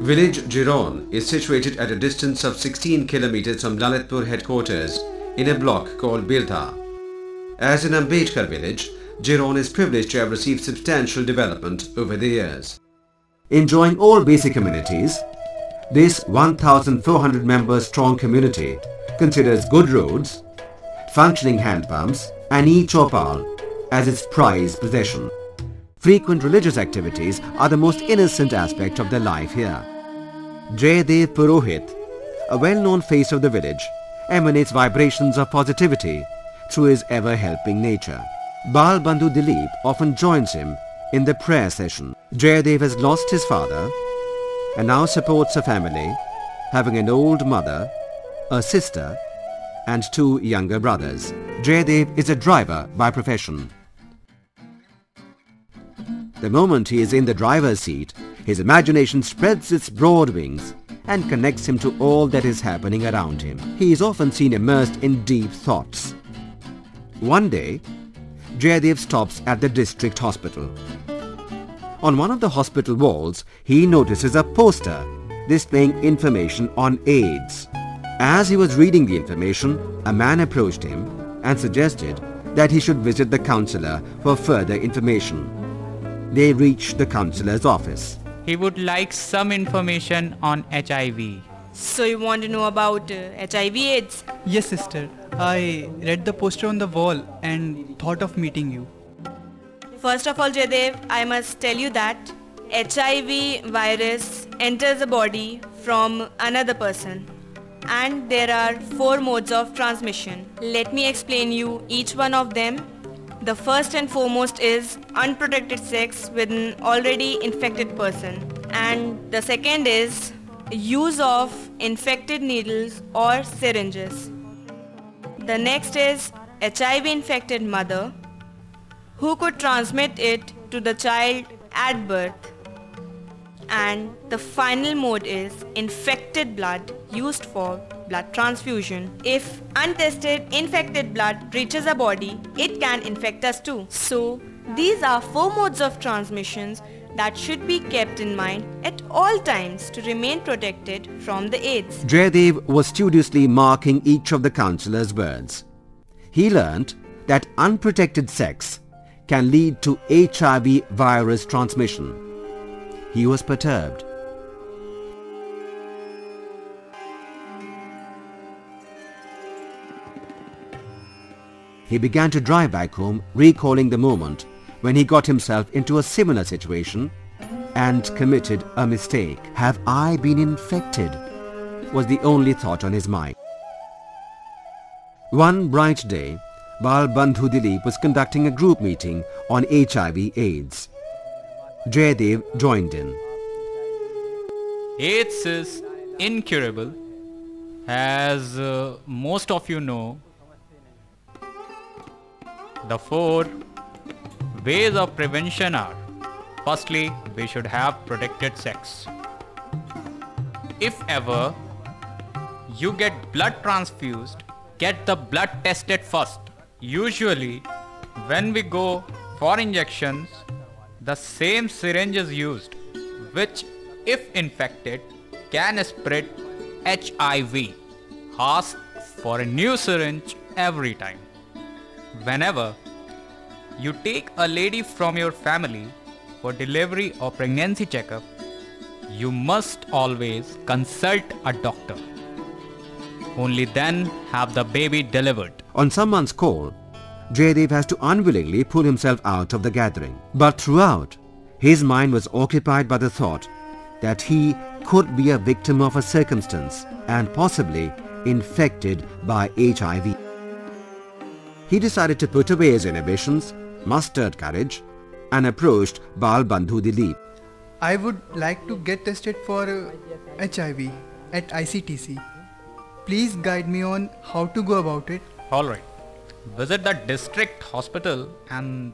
Village Jiron is situated at a distance of 16 kilometers from Lalitpur headquarters in a block called Birtha. As an Ambedkar village, Jiron is privileged to have received substantial development over the years. Enjoying all basic amenities, this 1,400 members strong community considers good roads, functioning hand pumps and e-chopal as its prized possession. Frequent religious activities are the most innocent aspect of their life here. Jaydev Purohit, a well-known face of the village, emanates vibrations of positivity through his ever-helping nature. Bal Bandhu Dilip often joins him in the prayer session. Jaydev has lost his father and now supports a family, having an old mother, a sister and 2 younger brothers. Jaydev is a driver by profession. The moment he is in the driver's seat, his imagination spreads its broad wings and connects him to all that is happening around him. He is often seen immersed in deep thoughts. One day, Jaydev stops at the district hospital. On one of the hospital walls, he notices a poster displaying information on AIDS. As he was reading the information, a man approached him and suggested that he should visit the counsellor for further information. They reached the counsellor's office. He would like some information on HIV. So you want to know about HIV AIDS? Yes, sister. I read the poster on the wall and thought of meeting you. First of all, Jaydev, I must tell you that HIV virus enters the body from another person. And there are 4 modes of transmission. Let me explain you each one of them. The first and foremost is unprotected sex with an already infected person. And the second is use of infected needles or syringes. The next is HIV infected mother who could transmit it to the child at birth. And the final mode is infected blood used for blood transfusion. If untested infected blood reaches our body, it can infect us too. So these are 4 modes of transmissions that should be kept in mind at all times to remain protected from the AIDS. Jaydev was studiously marking each of the counsellor's words. He learnt that unprotected sex can lead to HIV virus transmission. He was perturbed. He began to drive back home, recalling the moment when he got himself into a similar situation and committed a mistake. Have I been infected? Was the only thought on his mind. One bright day, Bal Bandhu Dilip was conducting a group meeting on HIV AIDS. Jaydev joined in. AIDS is incurable. As most of you know, the 4 ways of prevention are: firstly, we should have protected sex. If ever you get blood transfused, get the blood tested first. Usually, when we go for injections, the same syringe is used, which, if infected, can spread HIV. Ask for a new syringe every time. Whenever you take a lady from your family for delivery or pregnancy checkup, you must always consult a doctor. Only then have the baby delivered. On someone's call, Jaydev has to unwillingly pull himself out of the gathering. But throughout, his mind was occupied by the thought that he could be a victim of a circumstance and possibly infected by HIV. He decided to put away his inhibitions, mustered courage and approached Bal Bandhu Dilip. I would like to get tested for HIV at ICTC. Please guide me on how to go about it. Alright. Visit the district hospital and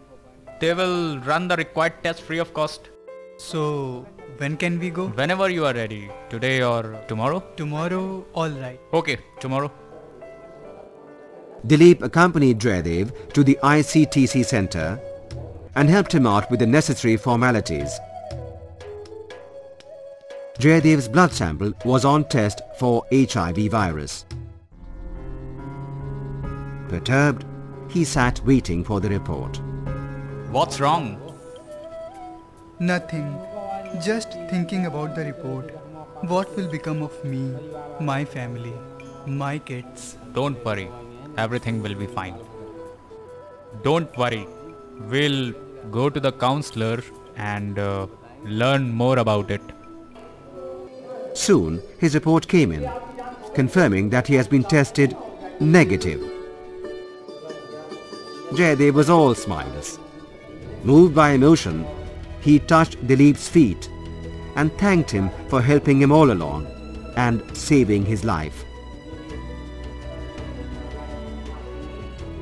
they will run the required test free of cost. So, when can we go? Whenever you are ready. Today or tomorrow? Tomorrow, alright. Okay, tomorrow. Dilip accompanied Jaydev to the ICTC center and helped him out with the necessary formalities. Jayadev's blood sample was on test for HIV virus. Perturbed, he sat waiting for the report. What's wrong? Nothing. Just thinking about the report. What will become of me, my family, my kids? Don't worry. Everything will be fine. Don't worry. We'll go to the counselor and learn more about it. Soon, his report came in, confirming that he has been tested negative. Jayadev was all smiles. Moved by emotion, he touched Dilip's feet and thanked him for helping him all along and saving his life.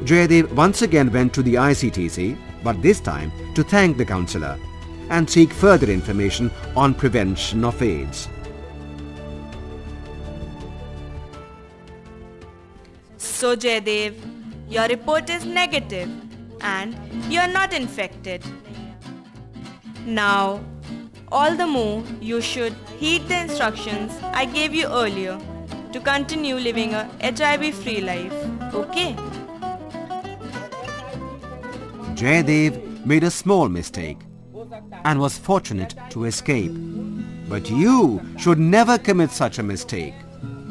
Jayadev once again went to the ICTC, but this time to thank the counsellor and seek further information on prevention of AIDS. So Jayadev, your report is negative and you are not infected. Now, all the more you should heed the instructions I gave you earlier to continue living a HIV-free life, okay? Jayadev made a small mistake and was fortunate to escape. But you should never commit such a mistake.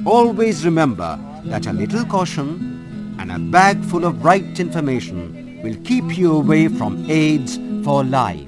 Always remember that a little caution and a bag full of right information will keep you away from AIDS for life.